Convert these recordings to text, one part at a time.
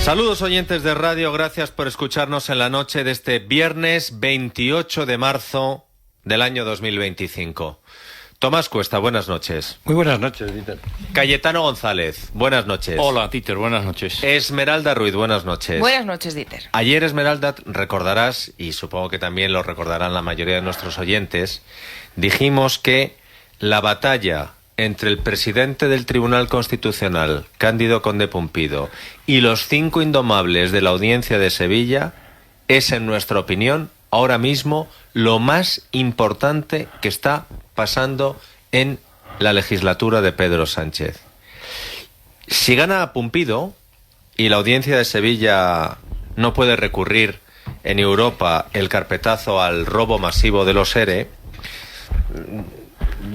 Saludos oyentes de radio, gracias por escucharnos en la noche de este viernes 28 de marzo del año 2025. Tomás Cuesta, buenas noches. Muy buenas noches, Dieter. Cayetano González, buenas noches. Hola, Dieter, buenas noches. Esmeralda Ruiz, buenas noches. Buenas noches, Dieter. Ayer, Esmeralda, recordarás, y supongo que también lo recordarán la mayoría de nuestros oyentes, dijimos que la batalla entre el presidente del Tribunal Constitucional, Cándido Conde Pumpido, y los 5 indomables de la Audiencia de Sevilla es, en nuestra opinión, ahora mismo lo más importante que está pasando en la legislatura de Pedro Sánchez. Si gana Pumpido y la Audiencia de Sevilla no puede recurrir en Europa el carpetazo al robo masivo de los ERE,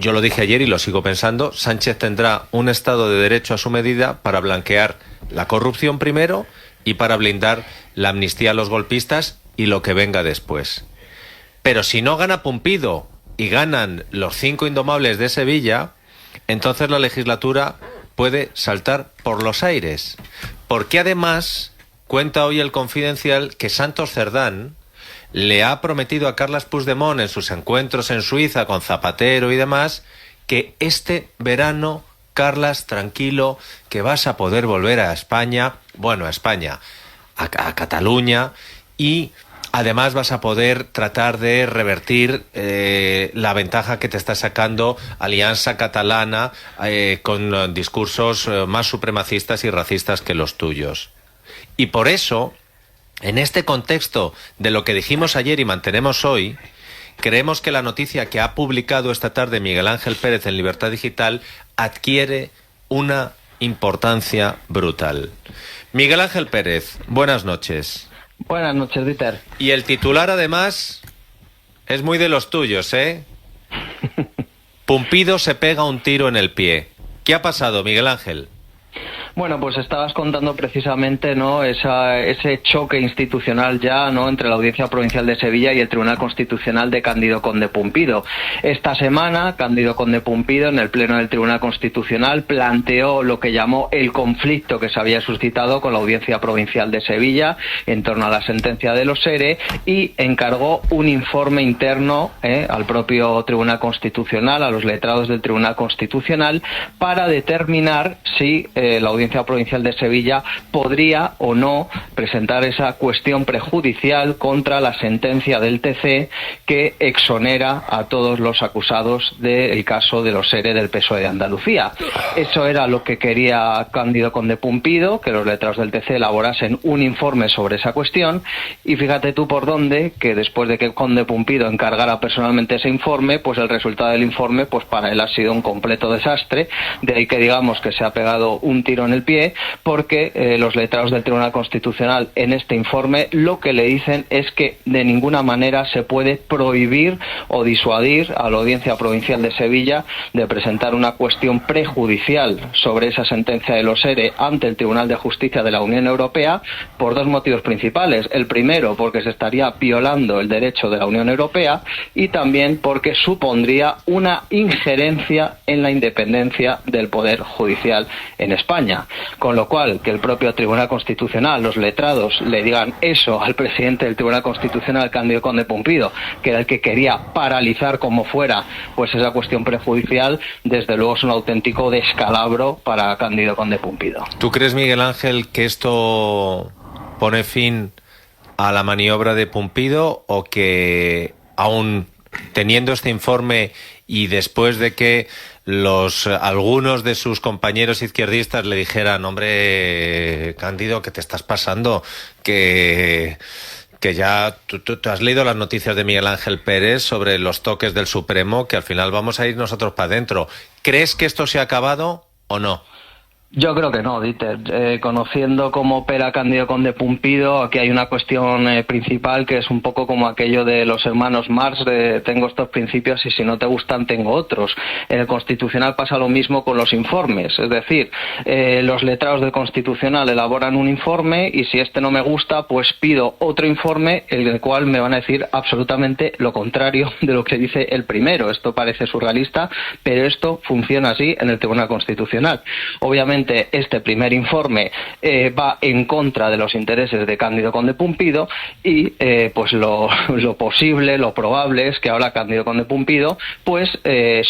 yo lo dije ayer y lo sigo pensando, Sánchez tendrá un Estado de Derecho a su medida para blanquear la corrupción primero y para blindar la amnistía a los golpistas y lo que venga después. Pero si no gana Pumpido y ganan los 5 indomables de Sevilla, entonces la legislatura puede saltar por los aires. Porque además, cuenta hoy el Confidencial que Santos Cerdán le ha prometido a Carles Puigdemont en sus encuentros en Suiza con Zapatero y demás, que este verano, Carles, tranquilo, que vas a poder volver a España, a Cataluña, y además vas a poder tratar de revertir la ventaja que te está sacando Alianza Catalana con discursos más supremacistas y racistas que los tuyos. Y por eso, en este contexto de lo que dijimos ayer y mantenemos hoy, creemos que la noticia que ha publicado esta tarde Miguel Ángel Pérez en Libertad Digital adquiere una importancia brutal. Miguel Ángel Pérez, buenas noches. Buenas noches, Dieter. Y el titular, además, es muy de los tuyos, ¿eh? Pumpido se pega un tiro en el pie. ¿Qué ha pasado, Miguel Ángel? Bueno, pues estabas contando precisamente, ¿no?, ese choque institucional ya, ¿no?, entre la Audiencia Provincial de Sevilla y el Tribunal Constitucional de Cándido Conde Pumpido. Esta semana, Cándido Conde Pumpido, en el Pleno del Tribunal Constitucional, planteó lo que llamó el conflicto que se había suscitado con la Audiencia Provincial de Sevilla en torno a la sentencia de los ERE y encargó un informe interno al propio Tribunal Constitucional, a los letrados del Tribunal Constitucional, para determinar si la Audiencia Provincial de Sevilla podría o no presentar esa cuestión prejudicial contra la sentencia del TC que exonera a todos los acusados del caso de los ERE del PSOE de Andalucía. Eso era lo que quería Cándido Conde Pumpido, que los letrados del TC elaborasen un informe sobre esa cuestión, y fíjate tú por dónde, que después de que Conde Pumpido encargara personalmente ese informe, pues el resultado del informe pues para él ha sido un completo desastre, de ahí que digamos que se ha pegado un tiro en el pie, porque los letrados del Tribunal Constitucional en este informe lo que le dicen es que de ninguna manera se puede prohibir o disuadir a la Audiencia Provincial de Sevilla de presentar una cuestión prejudicial sobre esa sentencia de los ERE ante el Tribunal de Justicia de la Unión Europea por 2 motivos principales. El primero, porque se estaría violando el derecho de la Unión Europea, y también porque supondría una injerencia en la independencia del Poder Judicial en España. Con lo cual, que el propio Tribunal Constitucional, los letrados, le digan eso al presidente del Tribunal Constitucional, Cándido Conde Pumpido, que era el que quería paralizar como fuera pues esa cuestión prejudicial, desde luego es un auténtico descalabro para Cándido Conde Pumpido. ¿Tú crees, Miguel Ángel, que esto pone fin a la maniobra de Pumpido, o que aún teniendo este informe y después de que algunos de sus compañeros izquierdistas le dijeran, hombre, Cándido, que te estás pasando, que ya tú has leído las noticias de Miguel Ángel Pérez sobre los toques del Supremo, que al final vamos a ir nosotros para adentro? ¿Crees que esto se ha acabado o no? Yo creo que no, Dieter. Conociendo cómo opera Cándido Conde Pumpido, aquí hay una cuestión principal que es un poco como aquello de los hermanos Marx, de tengo estos principios y si no te gustan tengo otros. En el Constitucional pasa lo mismo con los informes, es decir, los letrados del Constitucional elaboran un informe y si este no me gusta, pues pido otro informe en el cual me van a decir absolutamente lo contrario de lo que dice el primero. Esto parece surrealista, pero esto funciona así en el Tribunal Constitucional. Obviamente obviamente este primer informe va en contra de los intereses de Cándido Conde Pumpido y pues lo posible, lo probable es que ahora Cándido Conde Pumpido pues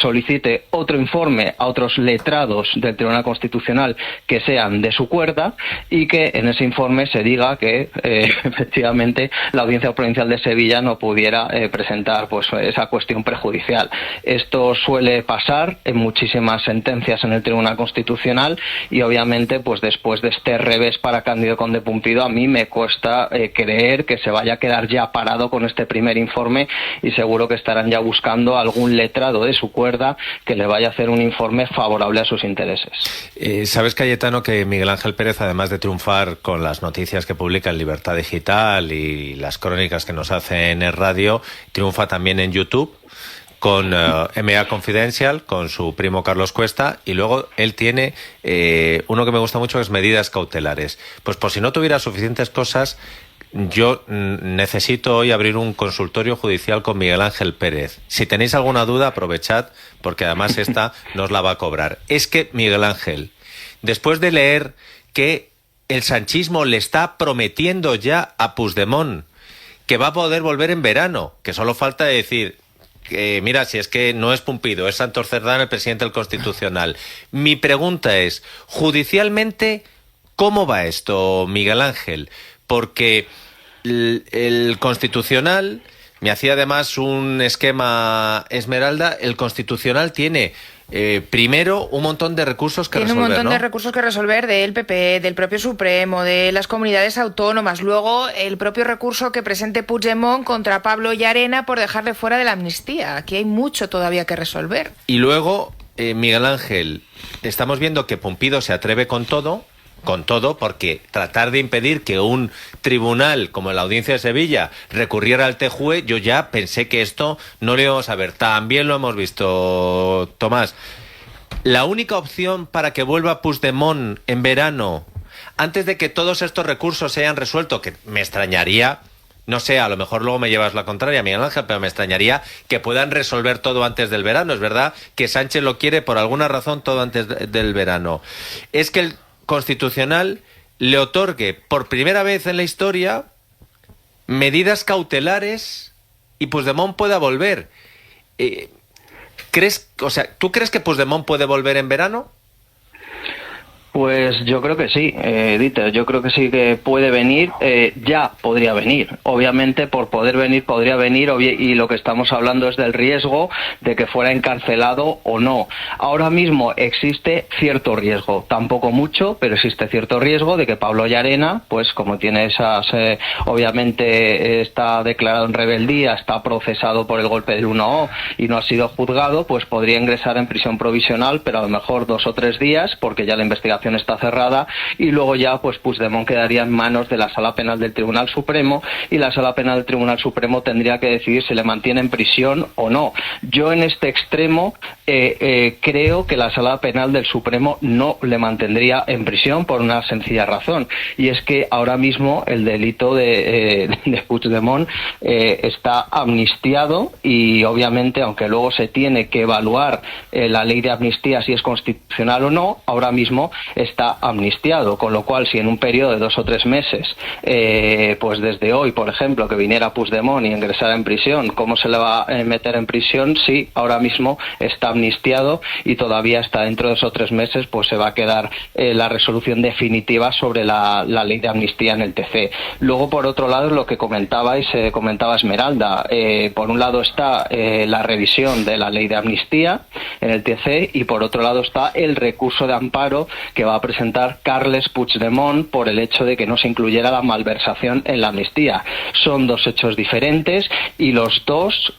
solicite otro informe a otros letrados del Tribunal Constitucional que sean de su cuerda y que en ese informe se diga que efectivamente la Audiencia Provincial de Sevilla no pudiera presentar pues esa cuestión prejudicial. Esto suele pasar en muchísimas sentencias en el Tribunal Constitucional y obviamente pues después de este revés para Cándido Conde Pumpido a mí me cuesta creer que se vaya a quedar ya parado con este primer informe y seguro que estarán ya buscando algún letrado de su cuerda que le vaya a hacer un informe favorable a sus intereses. ¿Sabes, Cayetano, que Miguel Ángel Pérez, además de triunfar con las noticias que publica en Libertad Digital y las crónicas que nos hace en el radio, triunfa también en YouTube con MA Confidential, con su primo Carlos Cuesta, y luego él tiene uno que me gusta mucho, que es Medidas Cautelares? Pues por si no tuviera suficientes cosas, yo necesito hoy abrir un consultorio judicial con Miguel Ángel Pérez. Si tenéis alguna duda, aprovechad, porque además esta nos la va a cobrar. Es que, Miguel Ángel, después de leer que el sanchismo le está prometiendo ya a Puigdemont que va a poder volver en verano, que solo falta decir que, mira, si es que no es Pumpido, es Santos Cerdán el presidente del Constitucional. Mi pregunta es, judicialmente, ¿cómo va esto, Miguel Ángel? Porque el Constitucional, me hacía además un esquema Esmeralda, el Constitucional tiene primero un montón de recursos que resolver, Tiene un montón ¿no? de recursos que resolver del PP, del propio Supremo, de las comunidades autónomas. Luego, el propio recurso que presente Puigdemont contra Pablo Llarena por dejarle fuera de la amnistía. Aquí hay mucho todavía que resolver. Y luego, Miguel Ángel, estamos viendo que Pumpido se atreve con todo, porque tratar de impedir que un tribunal como la Audiencia de Sevilla recurriera al TJUE, yo ya pensé que esto no lo íbamos a ver. También lo hemos visto, Tomás. La única opción para que vuelva Puigdemont en verano, antes de que todos estos recursos se hayan resuelto, que me extrañaría, no sé, a lo mejor luego me llevas la contraria, Miguel Ángel, pero me extrañaría que puedan resolver todo antes del verano. Es verdad que Sánchez lo quiere por alguna razón todo antes del verano. Es que el Constitucional le otorgue por primera vez en la historia medidas cautelares y Puigdemont pueda volver. ¿Tú crees que Puigdemont puede volver en verano? Pues yo creo que sí, Dieter, yo creo que sí que puede venir, ya podría venir. Obviamente por poder venir podría venir y lo que estamos hablando es del riesgo de que fuera encarcelado o no. Ahora mismo existe cierto riesgo, tampoco mucho, pero existe cierto riesgo de que Pablo Llarena, pues como tiene esas, obviamente está declarado en rebeldía, está procesado por el golpe del 1O y no ha sido juzgado, pues podría ingresar en prisión provisional, pero a lo mejor 2 o 3 días, porque ya la investigación está cerrada y luego ya pues Puigdemont quedaría en manos de la Sala Penal del Tribunal Supremo y la Sala Penal del Tribunal Supremo tendría que decidir si le mantiene en prisión o no. Yo en este extremo creo que la Sala Penal del Supremo no le mantendría en prisión por una sencilla razón, y es que ahora mismo el delito de Puigdemont está amnistiado y obviamente aunque luego se tiene que evaluar la ley de amnistía si es constitucional o no, ahora mismo está amnistiado, con lo cual si en un periodo de 2 o 3 meses, pues desde hoy, por ejemplo, que viniera Puigdemont y ingresara en prisión, ¿cómo se le va a meter en prisión? Sí, ahora mismo está amnistiado y todavía hasta dentro de 2 o 3 meses pues se va a quedar la resolución definitiva sobre la ley de amnistía en el TC. Luego, por otro lado, lo que comentaba Esmeralda, por un lado está la revisión de la ley de amnistía en el TC y por otro lado está el recurso de amparo que va a presentar Carles Puigdemont por el hecho de que no se incluyera la malversación en la amnistía. Son 2 hechos diferentes y los dos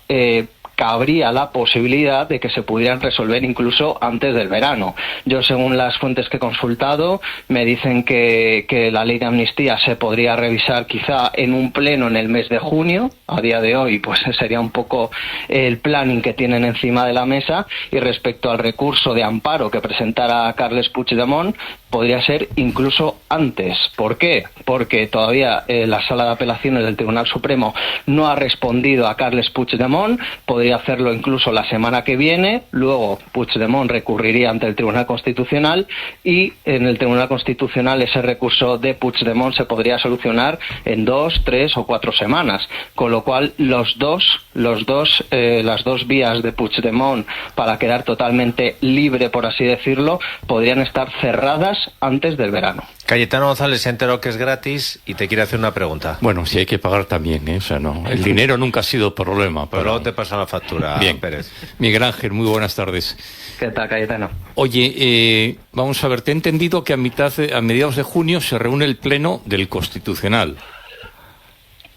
cabría la posibilidad de que se pudieran resolver incluso antes del verano. Yo, según las fuentes que he consultado, me dicen que la ley de amnistía se podría revisar quizá en un pleno en el mes de junio. A día de hoy, pues sería un poco el planning que tienen encima de la mesa. Y respecto al recurso de amparo que presentara Carles Puigdemont, podría ser incluso antes. ¿Por qué? Porque todavía la Sala de Apelaciones del Tribunal Supremo no ha respondido a Carles Puigdemont, podría hacerlo incluso la semana que viene, luego Puigdemont recurriría ante el Tribunal Constitucional y en el Tribunal Constitucional ese recurso de Puigdemont se podría solucionar en 2, 3 o 4 semanas, con lo cual las dos vías de Puigdemont para quedar totalmente libre, por así decirlo, podrían estar cerradas antes del verano. Cayetano González se enteró que es gratis y te quiere hacer una pregunta. Bueno, si hay que pagar también, ¿eh? O sea, no, el dinero nunca ha sido problema. Pero luego te pasa la factura, bien. Pérez. Miguel Ángel, muy buenas tardes. ¿Qué tal, Cayetano? Oye, vamos a ver, te he entendido que a mediados de junio se reúne el Pleno del Constitucional.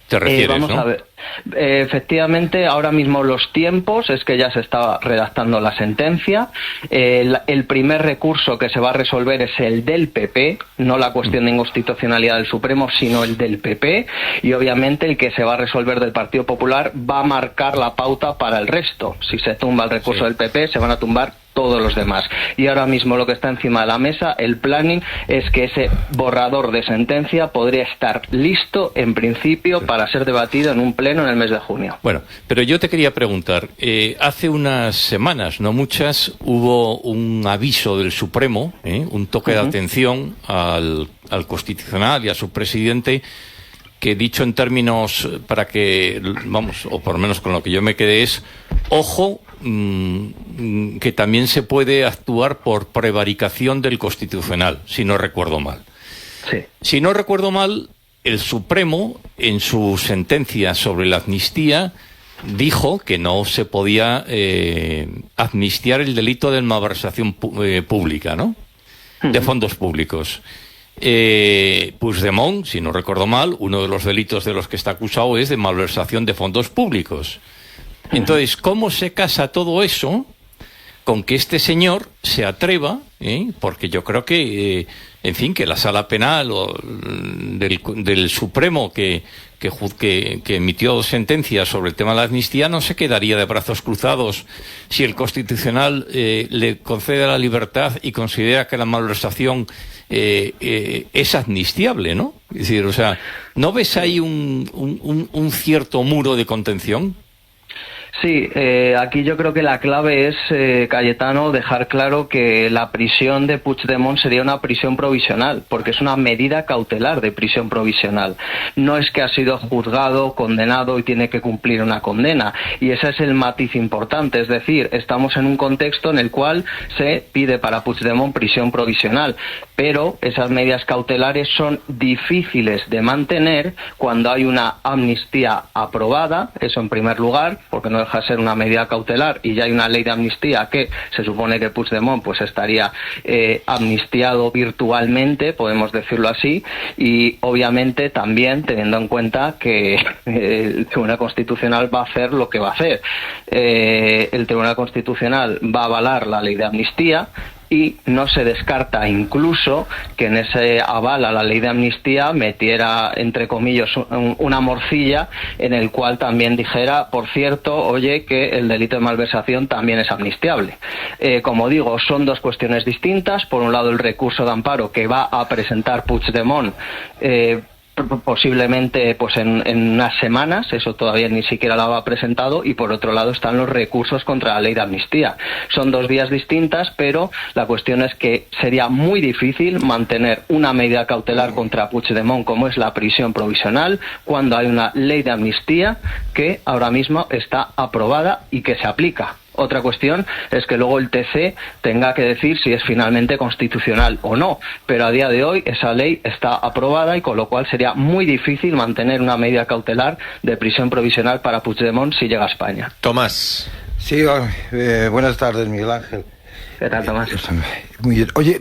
¿Te refieres, vamos no? a ver. Efectivamente, ahora mismo los tiempos es que ya se está redactando la sentencia. El primer recurso que se va a resolver es el del PP, no la cuestión de inconstitucionalidad del Supremo, sino el del PP. Y obviamente el que se va a resolver del Partido Popular va a marcar la pauta para el resto. Si se tumba el recurso del PP, se van a tumbar todos los demás. Y ahora mismo lo que está encima de la mesa, el planning, es que ese borrador de sentencia podría estar listo en principio para ser debatido en un pleno en el mes de junio. Bueno, pero yo te quería preguntar, hace unas semanas, no muchas, hubo un aviso del Supremo, un toque de atención al Constitucional y a su presidente, que dicho en términos para que, vamos, o por lo menos con lo que yo me quedé es, ojo, que también se puede actuar por prevaricación del Constitucional, si no recuerdo mal. Sí. Si no recuerdo mal, el Supremo, en su sentencia sobre la amnistía, dijo que no se podía amnistiar el delito de malversación pública, ¿no? De fondos públicos. Puigdemont, si no recuerdo mal, uno de los delitos de los que está acusado es de malversación de fondos públicos. Entonces, ¿cómo se casa todo eso con que este señor se atreva, porque yo creo que, en fin, que la Sala Penal del Supremo que emitió sentencias sobre el tema de la amnistía no se quedaría de brazos cruzados si el Constitucional le concede la libertad y considera que la malversación es amnistiable, ¿no? Es decir, o sea, ¿no ves ahí un cierto muro de contención? Sí, aquí yo creo que la clave es, Cayetano, dejar claro que la prisión de Puigdemont sería una prisión provisional, porque es una medida cautelar de prisión provisional. No es que ha sido juzgado, condenado y tiene que cumplir una condena. Y ese es el matiz importante, es decir, estamos en un contexto en el cual se pide para Puigdemont prisión provisional, pero esas medidas cautelares son difíciles de mantener cuando hay una amnistía aprobada, eso en primer lugar, porque no deja de ser una medida cautelar y ya hay una ley de amnistía que se supone que Puigdemont pues estaría amnistiado virtualmente, podemos decirlo así, y obviamente también teniendo en cuenta que el Tribunal Constitucional va a hacer lo que va a hacer. El Tribunal Constitucional va a avalar la ley de amnistía y no se descarta incluso que en ese aval a la ley de amnistía metiera, entre comillas, una morcilla en el cual también dijera, por cierto, oye, que el delito de malversación también es amnistiable. Como digo, son dos cuestiones distintas. Por un lado, el recurso de amparo que va a presentar Puigdemont, posiblemente pues en unas semanas, eso todavía ni siquiera lo ha presentado, y por otro lado están los recursos contra la ley de amnistía. Son dos vías distintas, pero la cuestión es que sería muy difícil mantener una medida cautelar contra Puigdemont como es la prisión provisional cuando hay una ley de amnistía que ahora mismo está aprobada y que se aplica. Otra cuestión es que luego el TC tenga que decir si es finalmente constitucional o no, pero a día de hoy esa ley está aprobada y con lo cual sería muy difícil mantener una medida cautelar de prisión provisional para Puigdemont si llega a España. Tomás. Sí, buenas tardes, Miguel Ángel. ¿Qué tal, Tomás? Muy bien. Oye,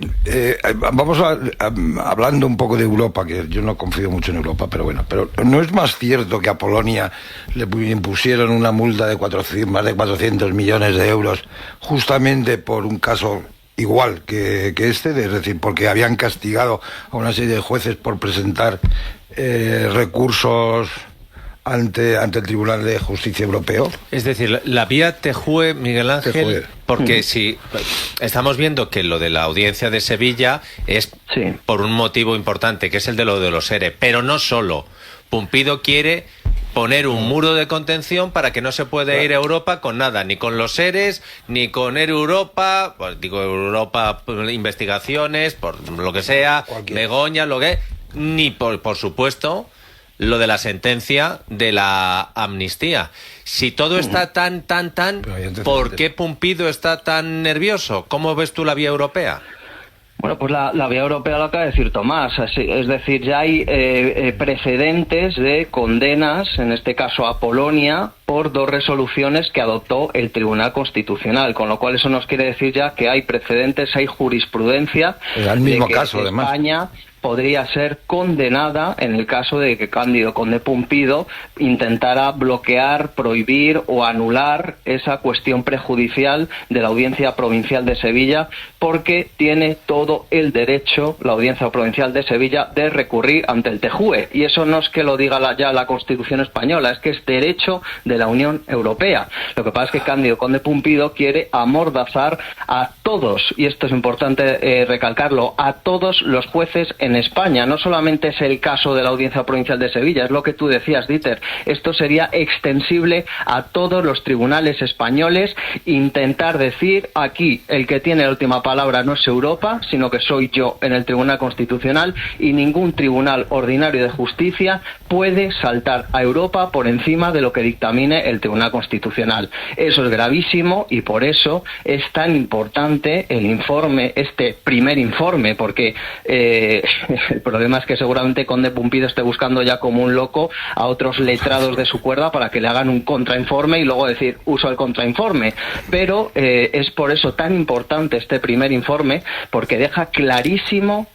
vamos hablando un poco de Europa, que yo no confío mucho en Europa, pero bueno, pero ¿no es más cierto que a Polonia le impusieron una multa de más de 400 millones de euros justamente por un caso igual que este? Es decir, porque habían castigado a una serie de jueces por presentar recursos ante el Tribunal de Justicia Europeo. Es decir, la vía Tejue, Miguel Ángel, Tejue. porque si estamos viendo que lo de la audiencia de Sevilla es Sí. por un motivo importante, que es el de lo de los ERE, pero no solo. Pumpido quiere poner un muro de contención para que no se pueda ir a Europa con nada, ni con los ERES, ni con Europa, pues digo Europa, investigaciones, por lo que sea, Cualquiera. Begoña, lo que, ni por supuesto lo de la sentencia de la amnistía. Si todo está tan, Pero hay antecedentes. ¿por qué Pumpido está tan nervioso? ¿Cómo ves tú la vía europea? Bueno, pues la vía europea lo acaba de decir Tomás. Es decir, ya hay precedentes de condenas, en este caso a Polonia, por 2 resoluciones que adoptó el Tribunal Constitucional, con lo cual eso nos quiere decir ya que hay precedentes, hay jurisprudencia. Era el mismo de que caso, además. España podría ser condenada en el caso de que Cándido Conde Pumpido intentara bloquear, prohibir o anular esa cuestión prejudicial de la Audiencia Provincial de Sevilla, porque tiene todo el derecho, la Audiencia Provincial de Sevilla, de recurrir ante el TJUE. Y eso no es que lo diga ya la Constitución española, es que es derecho de la Unión Europea. Lo que pasa es que Cándido Conde Pumpido quiere amordazar a todos, y esto es importante recalcarlo, a todos los jueces en España. No solamente es el caso de la Audiencia Provincial de Sevilla, es lo que tú decías, Dieter. Esto sería extensible a todos los tribunales españoles. Intentar decir aquí el que tiene la última palabra no es Europa, sino que soy yo en el Tribunal Constitucional, y ningún tribunal ordinario de justicia puede saltar a Europa por encima de lo que dictamine el Tribunal Constitucional. Eso es gravísimo y por eso es tan importante el informe, este primer informe, porque el problema es que seguramente Conde Pumpido esté buscando ya como un loco a otros letrados de su cuerda para que le hagan un contrainforme y luego decir uso el contrainforme. Pero es por eso tan importante este primer informe, porque deja clarísimo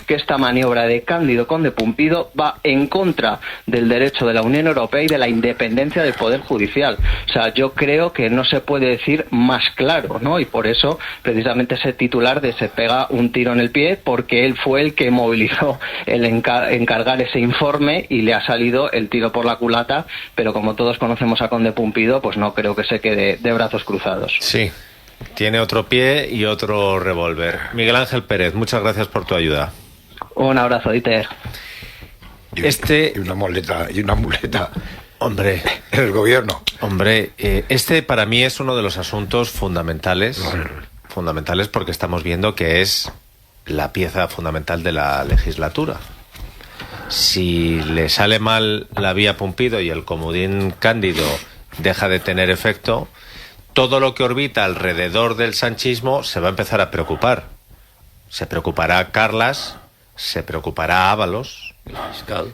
que esta maniobra de Cándido Conde Pumpido va en contra del derecho de la Unión Europea y de la independencia del Poder Judicial. O sea, yo creo que no se puede decir más claro, ¿no? Y por eso precisamente ese titular de se pega un tiro en el pie, porque él fue el que movilizó el encargar ese informe y le ha salido el tiro por la culata, pero como todos conocemos a Conde Pumpido, pues no creo que se quede de brazos cruzados. Sí, tiene otro pie y otro revólver. Miguel Ángel Pérez, muchas gracias por tu ayuda. Un abrazo, Dieter. Este, Y una muleta hombre, en el gobierno. Hombre, este para mí es uno de los asuntos fundamentales porque estamos viendo que es la pieza fundamental de la legislatura. Si le sale mal la vía Pumpido y el comodín Cándido deja de tener efecto, todo lo que orbita alrededor del sanchismo se va a empezar a preocupar. Se preocupará Carlas, se preocupará Ábalos,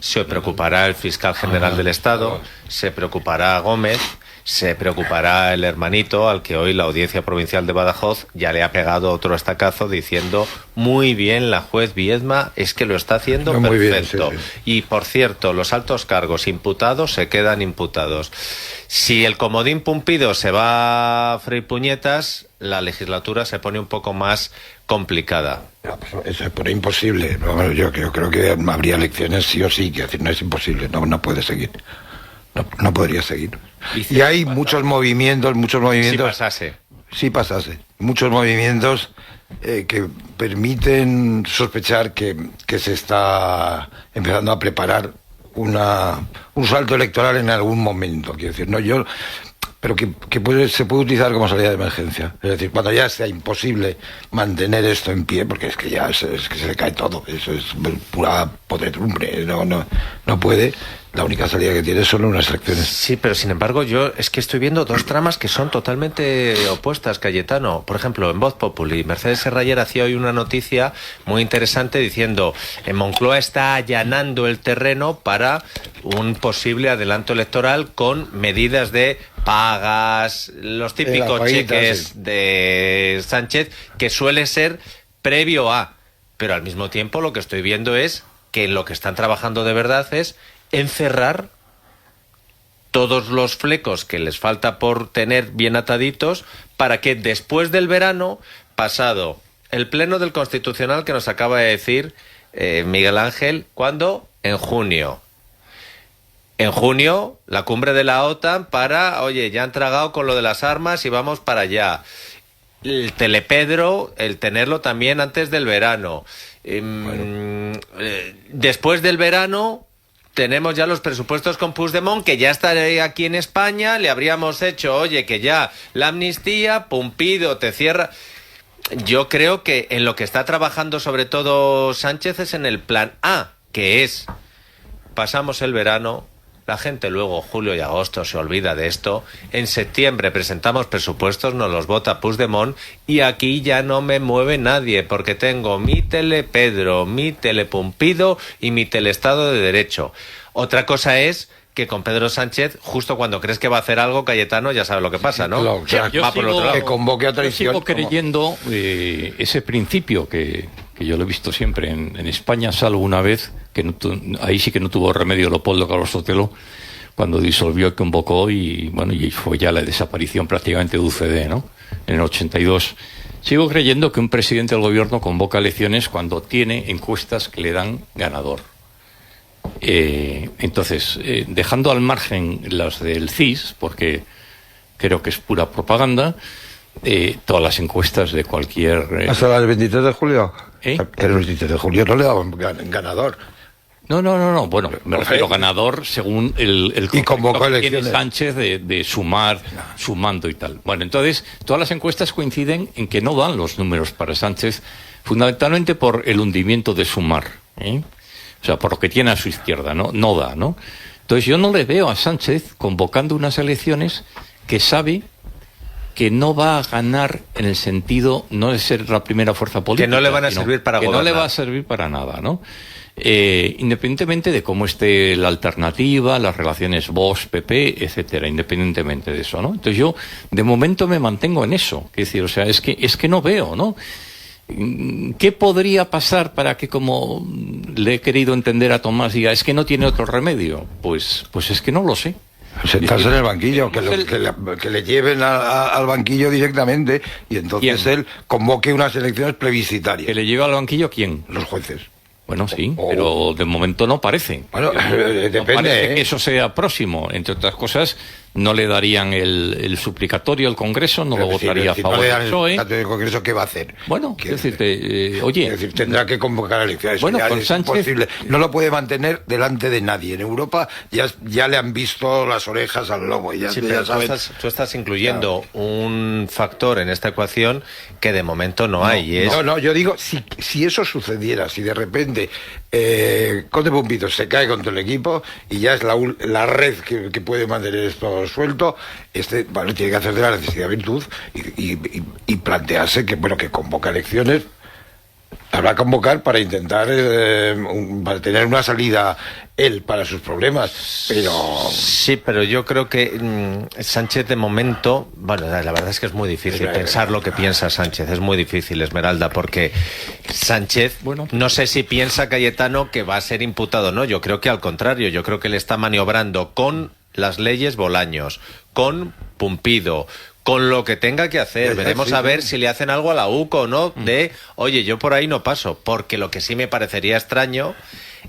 se preocupará el fiscal general del Estado, se preocupará Gómez, se preocupará el hermanito al que hoy la Audiencia Provincial de Badajoz ya le ha pegado otro estacazo diciendo muy bien la juez Viedma, es que lo está haciendo Muy bien, perfecto. sí, sí. Y por cierto, los altos cargos imputados se quedan imputados. Si el comodín Pumpido se va a freír puñetas, la legislatura se pone un poco más complicada. No, pues eso es por imposible. Bueno, yo creo que habría elecciones sí o sí, que decir, no es imposible, no puede seguir. No podría seguir. Y hay muchos movimientos. Si pasase. Si pasase. Muchos movimientos que permiten sospechar que se está empezando a preparar un salto electoral en algún momento. Quiero decir, pero que se puede utilizar como salida de emergencia. Es decir, cuando ya sea imposible mantener esto en pie, porque es que ya es que se le cae todo, eso es pura podredumbre, no puede. La única salida que tiene son unas elecciones. Sí, pero sin embargo yo es que estoy viendo dos tramas que son totalmente opuestas, Cayetano. Por ejemplo, en Voz Populi, Mercedes Serrayer hacía hoy una noticia muy interesante diciendo en Moncloa está allanando el terreno para un posible adelanto electoral con medidas de pagas, los típicos cheques sí. de Sánchez, que suele ser previo a. Pero al mismo tiempo lo que estoy viendo es que en lo que están trabajando de verdad es encerrar todos los flecos que les falta por tener bien ataditos para que después del verano, pasado el pleno del Constitucional que nos acaba de decir Miguel Ángel, ¿cuándo? En junio. En junio, la cumbre de la OTAN para, oye, ya han tragado con lo de las armas y vamos para allá. El Telepedro, el tenerlo también antes del verano. Después del verano tenemos ya los presupuestos con Puigdemont, que ya estaré aquí en España, le habríamos hecho, oye, que ya la amnistía, Pumpido te cierra. Yo creo que en lo que está trabajando sobre todo Sánchez es en el plan A, que es, pasamos el verano, la gente luego, julio y agosto, se olvida de esto, en septiembre presentamos presupuestos, nos los vota Puigdemont, y aquí ya no me mueve nadie, porque tengo mi Telepedro, mi Telepumpido y mi Teleestado de Derecho. Otra cosa es que con Pedro Sánchez, justo cuando crees que va a hacer algo, Cayetano, ya sabe lo que pasa, ¿no? Claro, Yo va por sigo- otro lado. Que convoque a traición. Yo sigo creyendo ese principio que yo lo he visto siempre en España, salvo una vez, que ahí sí que no tuvo remedio Leopoldo Carlos Sotelo, cuando disolvió y convocó, y bueno, y fue ya la desaparición prácticamente de UCD, ¿no? En el 82. Sigo creyendo que un presidente del gobierno convoca elecciones cuando tiene encuestas que le dan ganador. Entonces, dejando al margen las del CIS, porque creo que es pura propaganda, todas las encuestas de cualquier... ¿Hasta el 23 de julio? ¿Eh? El 23 de julio no le daban ganador. No. Bueno, me refiero ganador según el Y convocó concepto que tiene elecciones. Sánchez de sumar, sumando y tal. Bueno, entonces, todas las encuestas coinciden en que no dan los números para Sánchez, fundamentalmente por el hundimiento de Sumar, ¿eh? O sea, por lo que tiene a su izquierda, ¿no? No da, ¿no? Entonces, yo no le veo a Sánchez convocando unas elecciones que sabe que no va a ganar en el sentido, no de ser la primera fuerza política. Que no le van a sino servir para que gobernar. no le va a servir para nada, ¿no? Independientemente de cómo esté la alternativa, las relaciones Vox-PP, etcétera, independientemente de eso, ¿no? Entonces yo, de momento, me mantengo en eso. Es decir, o sea, es que no veo, ¿no? ¿Qué podría pasar para que, como le he querido entender a Tomás, diga, es que no tiene otro remedio? Pues es que no lo sé. Sentarse en el banquillo, que le lleven al banquillo directamente, y entonces ¿Quién? él convoque unas elecciones ¿Que plebiscitarias. le lleva al banquillo quién? Los jueces. Bueno, sí, O- pero de momento no parece. Bueno, No depende, parece ¿eh? que eso sea próximo. Entre otras cosas, no le darían el suplicatorio al Congreso, no lo Pero votaría a si favor no le del dan el PSOE. mandato del Congreso, ¿qué va a hacer? Bueno, Quiero es decir, oye, Es decir, tendrá que convocar elecciones. Bueno, Ya con es Sánchez- imposible. No lo puede mantener delante de nadie. En Europa ya le han visto las orejas al lobo. Ya, Sí, ya pero saben. tú estás incluyendo un factor en esta ecuación que de momento no hay. Y es... No, yo digo, si eso sucediera, si de repente Conde Pumpido se cae contra el equipo y ya es la red que puede mantener esto suelto, vale, tiene que hacer de la necesidad virtud y plantearse que, bueno, que convoca elecciones. Habrá que convocar para intentar para tener una salida él para sus problemas, pero Sí, pero yo creo que Sánchez de momento, bueno, la verdad es que es muy difícil pensar lo que piensa Sánchez, es muy difícil, Esmeralda, porque Sánchez, Bueno. no sé si piensa Cayetano que va a ser imputado, no, yo creo que al contrario, yo creo que le está maniobrando con las leyes Bolaños, con Pumpido, con lo que tenga que hacer. Veremos sí, a ver sí. si le hacen algo a la UCO o no, de, oye, yo por ahí no paso, porque lo que sí me parecería extraño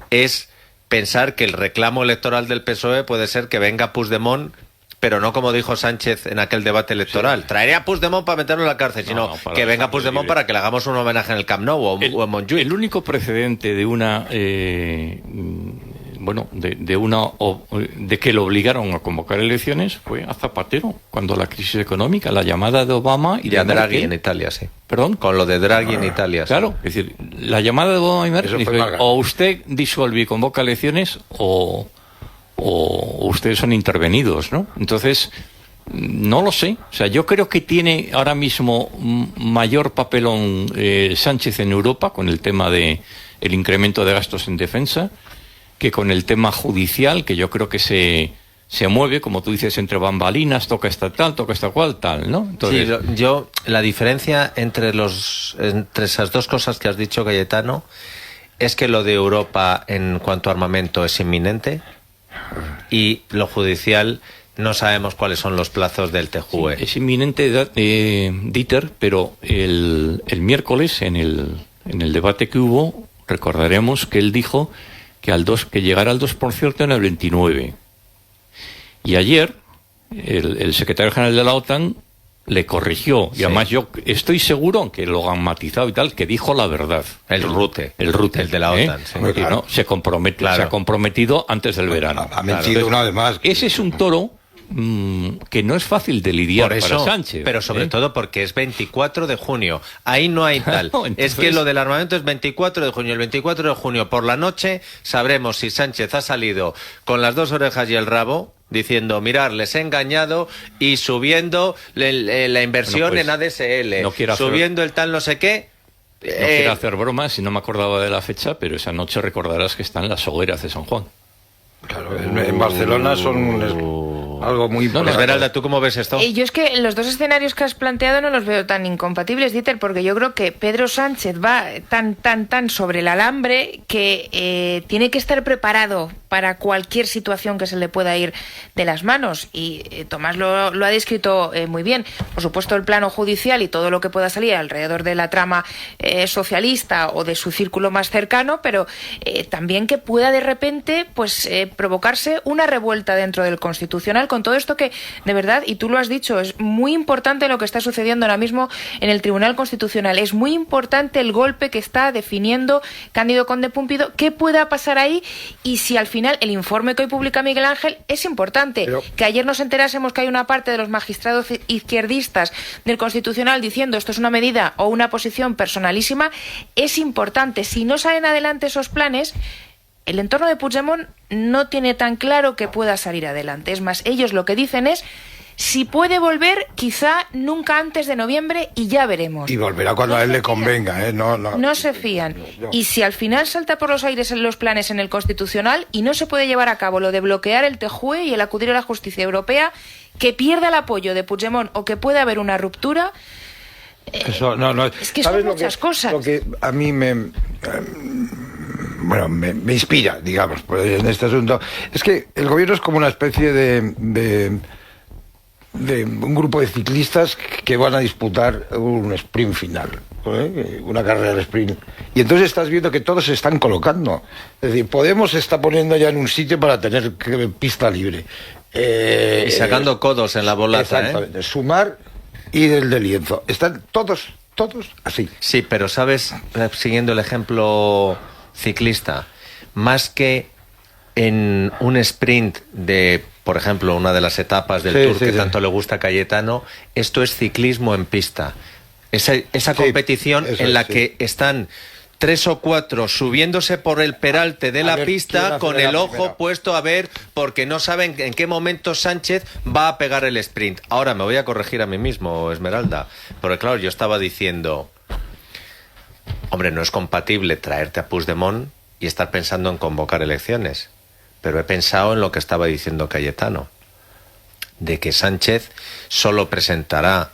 es pensar que el reclamo electoral del PSOE puede ser que venga Puigdemont, pero no como dijo Sánchez en aquel debate electoral. Traeré a Puigdemont para meterlo en la cárcel, sino No, para que venga dejarlo Puigdemont libre. para que le hagamos un homenaje en el Camp Nou o en Montjuïc. El único precedente de una de que lo obligaron a convocar elecciones fue a Zapatero, cuando la crisis económica, la llamada de Obama y Y a de Draghi Merkel. en Italia, sí. Perdón. Con lo de Draghi en Italia. sí. Claro, es decir, la llamada de Obama y Merkel Eso fue dice, Margaret. o usted disuelve y convoca elecciones o ustedes son intervenidos, ¿no? Entonces, no lo sé. O sea, yo creo que tiene ahora mismo mayor papelón Sánchez en Europa con el tema de el incremento de gastos en defensa que con el tema judicial, que yo creo que se mueve, como tú dices, entre bambalinas, toca esta tal, toca esta cual, tal, ¿no? Entonces, Sí, la diferencia entre esas dos cosas que has dicho, Cayetano, es que lo de Europa en cuanto a armamento es inminente y lo judicial no sabemos cuáles son los plazos del TJUE. es inminente, Dieter, pero el miércoles, en el debate que hubo, recordaremos que él dijo que llegara al 2% en el 29. Y ayer el secretario general de la OTAN le corrigió. Y además yo estoy seguro, aunque lo han matizado y tal, que dijo la verdad. El Rute. El Rute. El de la OTAN. Sí. Porque, ¿no? Se ha comprometido antes del verano. Ha mentido una vez más. Ese es un toro que no es fácil de lidiar por eso, para Sánchez. Pero sobre todo porque es 24 de junio. Ahí no hay tal. Entonces, es que lo del armamento es 24 de junio. El 24 de junio por la noche sabremos si Sánchez ha salido con las dos orejas y el rabo diciendo, mirad, les he engañado y subiendo la inversión en ADSL, subiendo el tal no sé qué. No quiero hacer bromas y no me acordaba de la fecha, pero esa noche recordarás que están las hogueras de San Juan. Claro, en Barcelona son algo muy importante. Esmeralda, ¿tú cómo ves esto? Yo es que los dos escenarios que has planteado no los veo tan incompatibles, Dieter, porque yo creo que Pedro Sánchez va tan sobre el alambre que tiene que estar preparado para cualquier situación que se le pueda ir de las manos. Y Tomás lo ha descrito muy bien. Por supuesto, el plano judicial y todo lo que pueda salir alrededor de la trama socialista o de su círculo más cercano, pero también que pueda de repente provocarse una revuelta dentro del Constitucional con todo esto que, de verdad, y tú lo has dicho, es muy importante lo que está sucediendo ahora mismo en el Tribunal Constitucional. Es muy importante el golpe que está definiendo Cándido Conde Púmpido, qué pueda pasar ahí y si al final el informe que hoy publica Miguel Ángel es importante. Pero que ayer nos enterásemos que hay una parte de los magistrados izquierdistas del Constitucional diciendo esto es una medida o una posición personalísima, es importante. Si no salen adelante esos planes, el entorno de Puigdemont no tiene tan claro que pueda salir adelante. Es más, ellos lo que dicen es, si puede volver, quizá nunca antes de noviembre y ya veremos. Y volverá cuando a él le convenga, ¿eh? No se fían. Y si al final salta por los aires en los planes en el Constitucional y no se puede llevar a cabo lo de bloquear el TJUE y el acudir a la justicia europea, que pierda el apoyo de Puigdemont o que pueda haber una ruptura... Eso, no. Es que son muchas cosas. Lo que a mí me inspira, digamos, en este asunto, es que el gobierno es como una especie de un grupo de ciclistas que van a disputar un sprint final, una carrera de sprint. Y entonces estás viendo que todos se están colocando. Es decir, Podemos se está poniendo ya en un sitio para tener pista libre. Y sacando codos en la bolata. Exactamente. Sumar y del de lienzo. Están todos así. Sí, pero sabes, siguiendo el ejemplo ciclista, más que en un sprint de, por ejemplo, una de las etapas del Tour que tanto le gusta a Cayetano, esto es ciclismo en pista. Esa competición en la que están 3 o 4 subiéndose por el peralte de la pista con el ojo puesto a ver, porque no saben en qué momento Sánchez va a pegar el sprint. Ahora me voy a corregir a mí mismo, Esmeralda, porque claro, yo estaba diciendo, hombre, no es compatible traerte a Puigdemont y estar pensando en convocar elecciones, pero he pensado en lo que estaba diciendo Cayetano, de que Sánchez solo presentará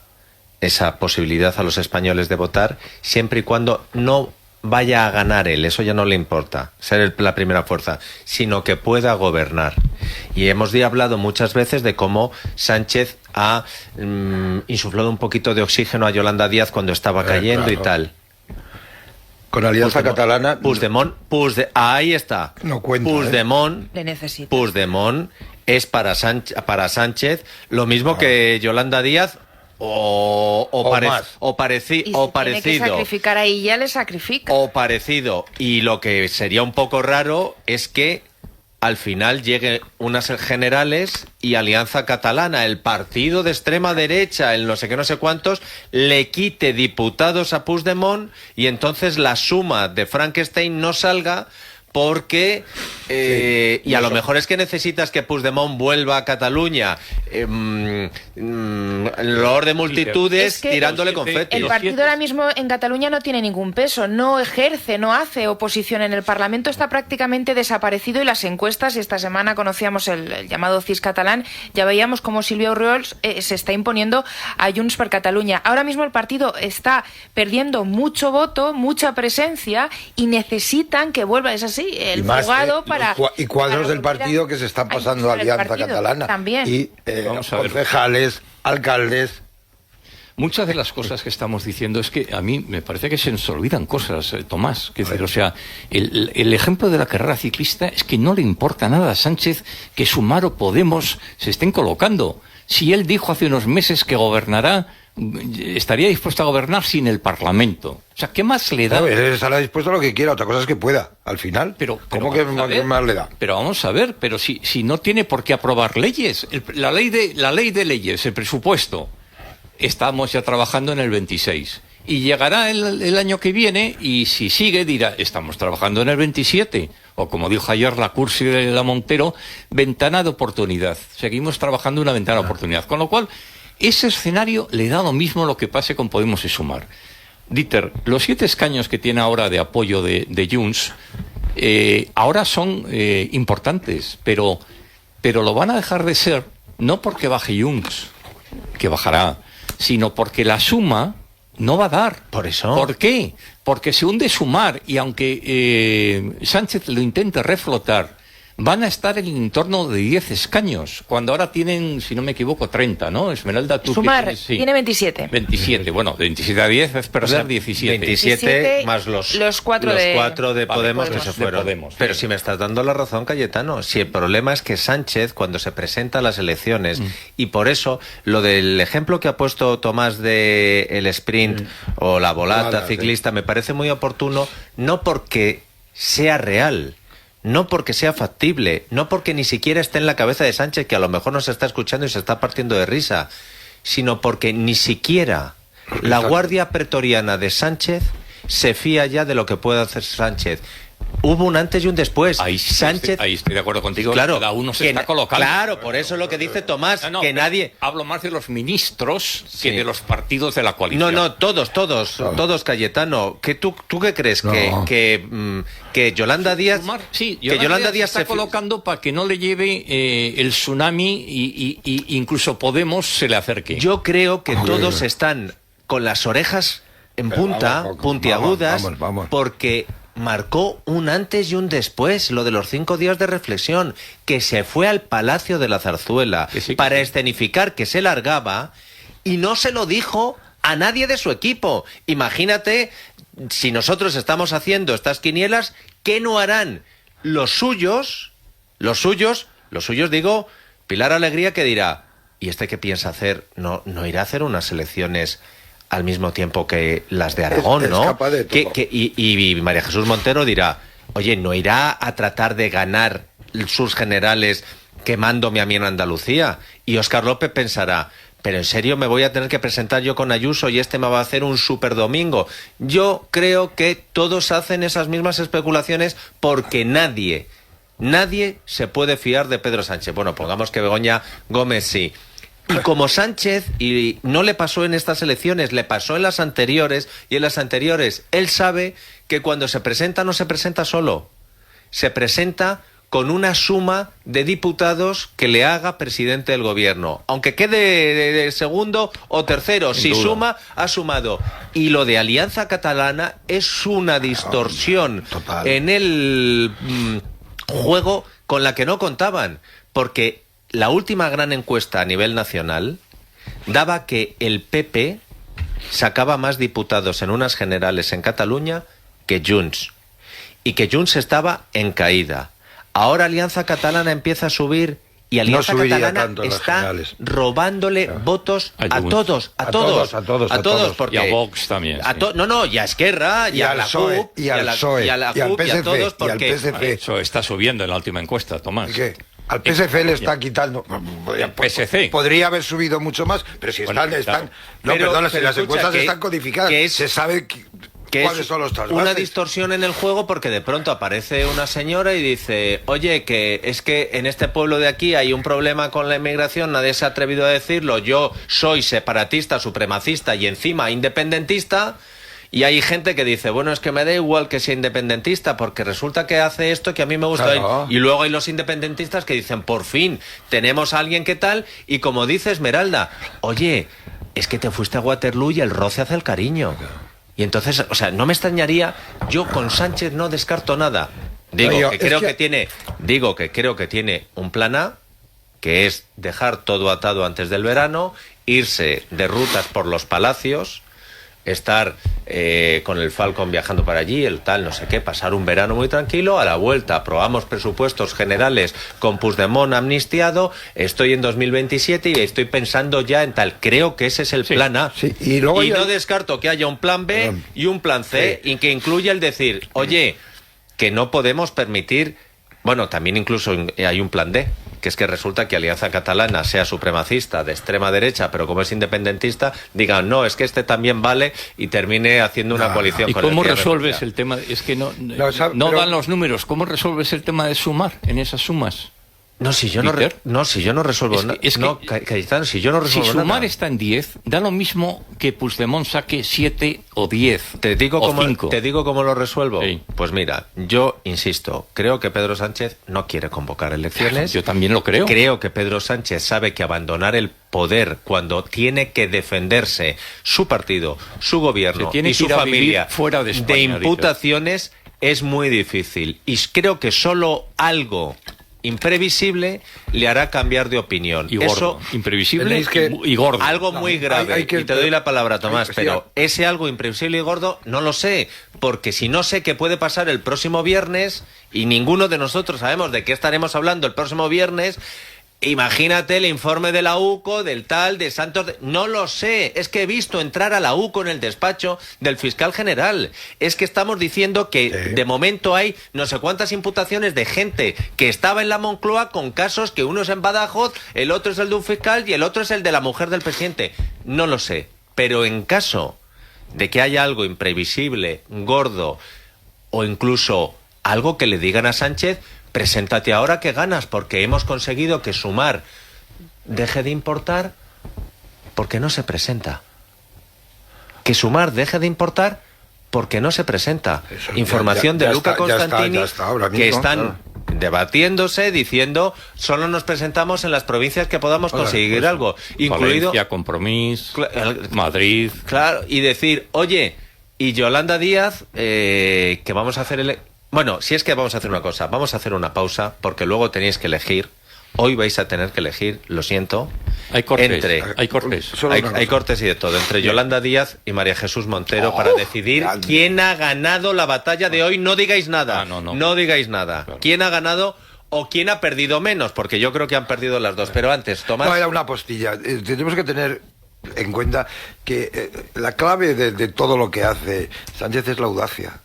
esa posibilidad a los españoles de votar siempre y cuando no vaya a ganar él, eso ya no le importa, ser la primera fuerza, sino que pueda gobernar. Y hemos hablado muchas veces de cómo Sánchez ha insuflado un poquito de oxígeno a Yolanda Díaz cuando estaba cayendo y tal. Con Alianza Catalana... ahí está. No cuenta, Puigdemont, le necesita. Puigdemont es para Sánchez lo mismo que Yolanda Díaz parecido. Tiene que sacrificar ahí, ya le sacrifica. O parecido. Y lo que sería un poco raro es que al final llegue unas generales y Alianza Catalana, el partido de extrema derecha, el no sé qué, no sé cuántos, le quite diputados a Puigdemont y entonces la suma de Frankenstein no salga. Porque, y a lo mejor es que necesitas que Puigdemont vuelva a Cataluña, el olor de multitudes tirándole confeti. El partido ahora mismo en Cataluña no tiene ningún peso, no ejerce, no hace oposición en el Parlamento, está prácticamente desaparecido y las encuestas, y esta semana conocíamos el llamado CIS catalán, ya veíamos cómo Silvia Orriols se está imponiendo a Junts per Catalunya. Ahora mismo el partido está perdiendo mucho voto, mucha presencia y necesitan que vuelva, es así, el jugado para... Y cuadros del partido que se están pasando a Alianza Catalana. También. Y concejales, alcaldes... muchas de las cosas que estamos diciendo es que a mí me parece que se nos olvidan cosas, Tomás. Es decir, o sea, el ejemplo de la carrera ciclista es que no le importa nada a Sánchez que Sumar o Podemos se estén colocando. Si él dijo hace unos meses que estaría dispuesto a gobernar sin el Parlamento. O sea, ¿qué más le da? Él estará dispuesto a lo que quiera, otra cosa es que pueda, al final. ¿Cómo que qué más le da? Pero vamos a ver, pero si no tiene por qué aprobar leyes, la ley de leyes, el presupuesto, estamos ya trabajando en el 26. Y llegará el año que viene y si sigue dirá, estamos trabajando en el 27. O como dijo ayer la Cursi de la Montero, ventana de oportunidad. Seguimos trabajando en una ventana de oportunidad. Con lo cual, ese escenario le da lo mismo lo que pase con Podemos y Sumar. Dieter, los 7 escaños que tiene ahora de apoyo de Junts, ahora son importantes, pero lo van a dejar de ser no porque baje Junts, que bajará, sino porque la suma no va a dar. Por eso. ¿Por qué? Porque se hunde Sumar y aunque Sánchez lo intente reflotar, van a estar en torno de 10 escaños, cuando ahora tienen, si no me equivoco, 30, ¿no? Esmeralda, tú Sumar tienes, sí. tiene 27. 27, bueno, de 27 a 10 es perder 17. 27 más los 4 de Podemos que se de fueron. Podemos, Pero sí. si me estás dando la razón, Cayetano, si el problema es que Sánchez, cuando se presenta a las elecciones, y por eso lo del ejemplo que ha puesto Tomás de el sprint o la volata ciclista me parece muy oportuno, no porque sea real, no porque sea factible, no porque ni siquiera esté en la cabeza de Sánchez, que a lo mejor nos está escuchando y se está partiendo de risa, sino porque ni siquiera la Guardia Pretoriana de Sánchez se fía ya de lo que puede hacer Sánchez. Hubo un antes y un después. Ahí estoy de acuerdo contigo. Claro, cada uno se está colocando. Claro, por eso es lo que dice Tomás, que nadie... Hablo más de los ministros que de los partidos de la coalición. No, todos, Cayetano. ¿Tú qué crees? No. Que Yolanda Díaz... Sí, que Yolanda Díaz se está colocando para que no le lleve el tsunami y incluso Podemos se le acerque. Yo creo que todos están con las orejas en punta, puntiagudas, vamos. porque marcó un antes y un después, lo de los 5 días de reflexión, que se fue al Palacio de la Zarzuela para escenificar que se largaba y no se lo dijo a nadie de su equipo. Imagínate, si nosotros estamos haciendo estas quinielas, ¿qué no harán los suyos? Los suyos digo, Pilar Alegría, que dirá, ¿y este qué piensa hacer? No irá a hacer unas elecciones al mismo tiempo que las de Aragón, ¿no? capaz de todo. Y María Jesús Montero dirá, oye, ¿no irá a tratar de ganar sus generales quemándome a mí en Andalucía? Y Óscar López pensará, pero en serio me voy a tener que presentar yo con Ayuso y este me va a hacer un super domingo. Yo creo que todos hacen esas mismas especulaciones porque nadie se puede fiar de Pedro Sánchez. Bueno, pongamos que Begoña Gómez sí. Y como Sánchez, y no le pasó en estas elecciones, le pasó en las anteriores, y en las anteriores él sabe que cuando se presenta no se presenta solo, se presenta con una suma de diputados que le haga presidente del gobierno, aunque quede de segundo o tercero, si suma, ha sumado. Y lo de Alianza Catalana es una distorsión en el juego con la que no contaban, porque la última gran encuesta a nivel nacional daba que el PP sacaba más diputados en unas generales en Cataluña que Junts, y que Junts estaba en caída. Ahora Alianza Catalana empieza a subir y Alianza Catalana está robándole votos a todos, porque y a Vox también. Y a Esquerra, y a la CUP, y al PSOE, y al PSC, y al PSC. Eso está subiendo en la última encuesta, Tomás. ¿Qué? Al PSC le está quitando. PSC. Podría haber subido mucho más, pero si están. Pero las encuestas están codificadas. Se sabe cuáles son los trasvases. Una distorsión en el juego, porque de pronto aparece una señora y dice, oye, que es que en este pueblo de aquí hay un problema con la inmigración, nadie se ha atrevido a decirlo, yo soy separatista, supremacista y encima independentista. Y hay gente que dice, bueno, es que me da igual que sea independentista, porque resulta que hace esto que a mí me gusta. Claro. Y luego hay los independentistas que dicen, por fin, tenemos a alguien que tal, y como dice Esmeralda, oye, es que te fuiste a Waterloo y el roce hace el cariño. Y entonces, o sea, no me extrañaría, yo con Sánchez no descarto nada. Digo que creo que tiene un plan A, que es dejar todo atado antes del verano, irse de rutas por los palacios, estar con el Falcon viajando para allí, el tal, no sé qué, pasar un verano muy tranquilo, a la vuelta aprobamos presupuestos generales con Puigdemont amnistiado, estoy en 2027 y estoy pensando ya en tal. Creo que ese es el plan A. Sí, y luego no descarto que haya un plan B y un plan C, y que incluya el decir, oye, que no podemos permitir... Bueno, también incluso hay un plan D, que es que resulta que Alianza Catalana sea supremacista de extrema derecha, pero como es independentista, digan, no, es que este también vale, y termine haciendo una coalición ¿Y con cómo el resuelves el tema? Es que no dan los números. ¿Cómo resuelves el tema de sumar en esas sumas? No, si yo no resuelvo nada. Cayetano, si yo no resuelvo nada. Si sumar está en 10, da lo mismo que Puigdemont saque 7 o 10. Te digo o 5. Te digo cómo lo resuelvo. Sí. Pues mira, yo insisto, creo que Pedro Sánchez no quiere convocar elecciones. Yo también lo creo. Creo que Pedro Sánchez sabe que abandonar el poder cuando tiene que defenderse su partido, su gobierno y su familia fuera de España, imputaciones es muy difícil. Y creo que solo algo imprevisible le hará cambiar de opinión. Y gordo. Eso, imprevisible y gordo. Algo muy grave. Y te doy la palabra, Tomás, pero ese algo imprevisible y gordo no lo sé, porque si no sé qué puede pasar el próximo viernes, y ninguno de nosotros sabemos de qué estaremos hablando el próximo viernes, imagínate el informe de la UCO, del tal, de Santos... No lo sé, es que he visto entrar a la UCO en el despacho del fiscal general. Es que estamos diciendo que de momento hay no sé cuántas imputaciones de gente que estaba en la Moncloa con casos que uno es en Badajoz, el otro es el de un fiscal y el otro es el de la mujer del presidente. No lo sé, pero en caso de que haya algo imprevisible, gordo, o incluso algo que le digan a Sánchez... Preséntate ahora que ganas, porque hemos conseguido que Sumar deje de importar porque no se presenta. Que Sumar deje de importar porque no se presenta. Eso, información de Luca Constantini, ya está ahora mismo, que están debatiéndose, diciendo solo nos presentamos en las provincias que podamos conseguir algo, incluido Valencia, Compromís, Madrid. Claro, y decir, oye, y Yolanda Díaz, que vamos a hacer Bueno, si es que vamos a hacer una cosa, vamos a hacer una pausa, porque luego tenéis que elegir. Hoy vais a tener que elegir, lo siento. Hay cortes, hay cortes y de todo, entre Yolanda Díaz y María Jesús Montero, para decidir quién ha ganado la batalla de hoy. No digáis nada, no digáis nada. Claro. ¿Quién ha ganado o quién ha perdido menos? Porque yo creo que han perdido las dos. Pero antes, Tomás... No, era una postilla. Tenemos que tener en cuenta que la clave de todo lo que hace Sánchez es la audacia.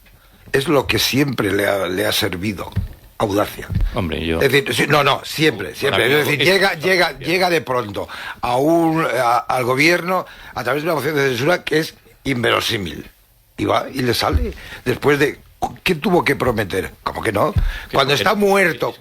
Es lo que siempre le ha servido, audacia. Hombre, yo... Es decir, siempre. Es decir, llega de pronto al gobierno a través de una moción de censura que es inverosímil. Y va y le sale después de... ¿Qué tuvo que prometer? ¿Cómo que no? Cuando está muerto,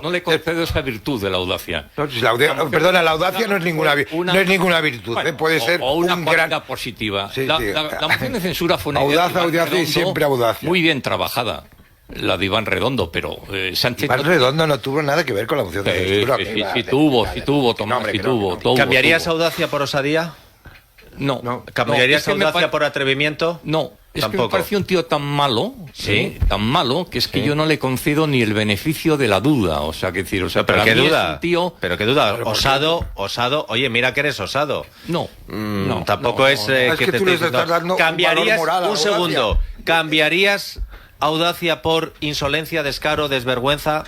No le concedo esa virtud de la audacia. No, si la audacia no es ninguna virtud. Bueno, puede ser una un gran positiva. Sí, la moción de censura fue una audacia y siempre audacia. Muy bien trabajada. La de Iván Redondo, pero Sánchez... Iván Redondo no tuvo nada que ver con la moción de censura. Sí tuvo, Tomás, sí tuvo. ¿Cambiarías audacia por osadía? No. ¿Cambiarías audacia por atrevimiento? No. Es Tampoco. que me parece un tío tan malo, tan malo, que es que yo no le concedo ni el beneficio de la duda. O sea, pero qué duda, pero qué duda, osado, oye, mira que eres osado. No, tampoco es que te tú les estás dando cambiarías un valor moral, un segundo, cambiarías audacia por insolencia, descaro, desvergüenza,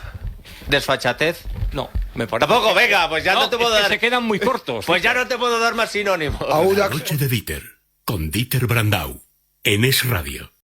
desfachatez. No, me parece. Tampoco, venga, pues ya no te puedo dar. Se quedan muy cortos. Pues ya no te puedo dar más sinónimos. La noche de Dieter, con Dieter Brandau, en Es Radio.